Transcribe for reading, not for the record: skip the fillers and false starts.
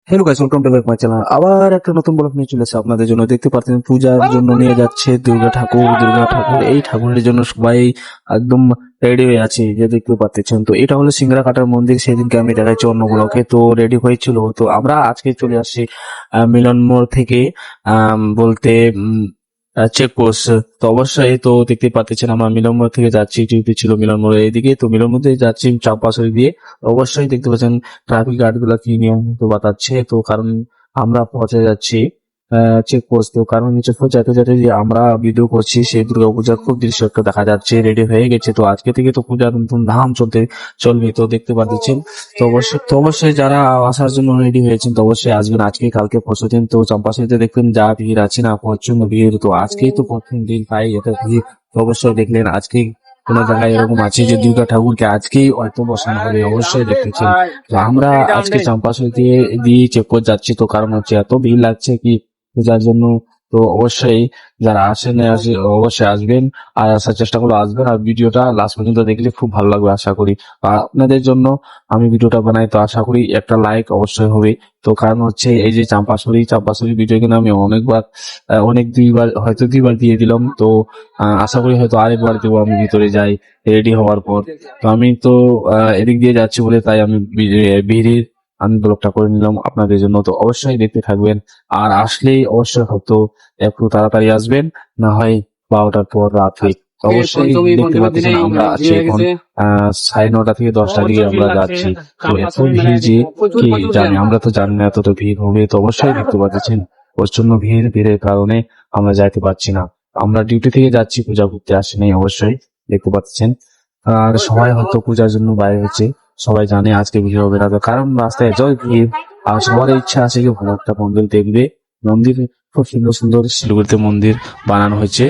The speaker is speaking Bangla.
Hello guys, welcome to my channel. আবার একটা নতুন ব্লগ নিয়ে চলে এসেছে আপনাদের জন্য। দেখতে পাচ্ছেন পূজার জন্য নিয়ে যাচ্ছে দুর্গা ঠাকুর। এই ঠাকুরের জন্য সবাই একদম রেডি হয়ে আছে, যে দেখতে পাচ্ছেন। তো এটা হলো সিংড়া কাটার মন্দির। সেদিনকে আমি দেখাচ্ছি অন্য ব্লকে, তো রেডি হয়েছিল। তো আমরা আজকে চলে আসছি মিলন মোড় থেকে, বলতে চেকপোস্ট। তো অবশ্যই তো দেখতে পাচ্ছেন আমরা মিলন মোড় থেকে যাচ্ছি, ডিউটি ছিল মিলন মোড়ের এইদিকে। তো মিলন মোড়ে যাচ্ছি চাম্পাশরি দিয়ে। অবশ্যই দেখতে পাচ্ছেন ট্রাফিক গার্ড গুলা কি নিয়ম তো বাতাচ্ছে। তো কারণ আমরা পৌঁছে যাচ্ছি চেকপোস্ট। তো কারণ হচ্ছে যেতে যেতে যে আমরা ভিডিও করছি, সেই দুর্গাপূজার খুব দৃশ্য একটা দেখা যাচ্ছে, রেডি হয়ে গেছে। তো আজকে থেকে তো পূজার ধাম চলবে, তো দেখতে পাচ্ছেন। তো অবশ্যই যারা আসার জন্য রেডি হয়েছেন, তো অবশ্যই আসবেন আজকে কালকে পরশু দিন। তো চম্পাশাড়িতে দেখবেন যা ভিড় আছে না, প্রচন্ড ভিড়। তো আজকেই তো প্রথম দিন, তাই এত ভিড়। তো অবশ্যই দেখলেন আজকে কোন জায়গায় এরকম আছে যে দুর্গা ঠাকুরকে আজকেই হয়তো বসানো হবে, অবশ্যই দেখতেছেন। তো আমরা আজকে চম্পাশাড়ি দিয়ে চেকপোস্ট যাচ্ছি। তো কারণ হচ্ছে এত ভিড় লাগছে কি পূজার জন্য। তো অবশ্যই যারা আসেন অবশ্যই আসবেন, আর আসার চেষ্টা করলে আসবেন। আর ভিডিওটা লাস্ট পর্যন্ত দেখলে খুব ভালো লাগবে আশা করি। আর আপনাদের জন্য আমি ভিডিওটা বানাই, তো আশা করি একটা লাইক অবশ্যই হবে। তো কারণ হচ্ছে এই যে চাম্পাশাড়ি ভিডিও কিন্তু আমি অনেকবার, দুইবার দিয়ে দিলাম। তো আশা করি হয়তো আরেকবার দেবো আমি ভিতরে যাই রেডি হওয়ার পর। তো আমি তো এদিক দিয়ে যাচ্ছি বলে তাই আমি ভিড়ের আমি ব্লগটা করে নিলাম আপনাদের জন্য। তো অবশ্যই দেখতে থাকবেন, আর আসলেই অবশ্যই হয়তো একটু তাড়াতাড়ি আসবেন, না হয় 12টার পর রাত্রে। তো অবশ্যই দেখতে পাচ্ছেন আমরা আছি এখন 9:30 থেকে 10টার দিকে আমরা যাচ্ছি। তো এত ভিড় যে কি জানি, আমরা তো জানি না এতটা ভিড় হবে। তো অবশ্যই দেখতে পাচ্ছেন প্রচন্ড ভিড়ের কারণে আমরা যাইতে পারছি না। আমরা ডিউটি থেকে যাচ্ছি, পূজা করতে আসি নাই, অবশ্যই দেখতে পাচ্ছেন। আর সবাই হয়তো পূজার জন্য বাইরে হচ্ছে, সবাই জানে আজকে ভিড় হবে না। তো কারণ রাস্তায় জয় ভিড়, আর সবার ইচ্ছা আছে কি ভালো একটা মন্দির দেখবে। মন্দির খুব সুন্দর সুন্দর শিলিগুড়িতে মন্দির বানানো হয়েছে।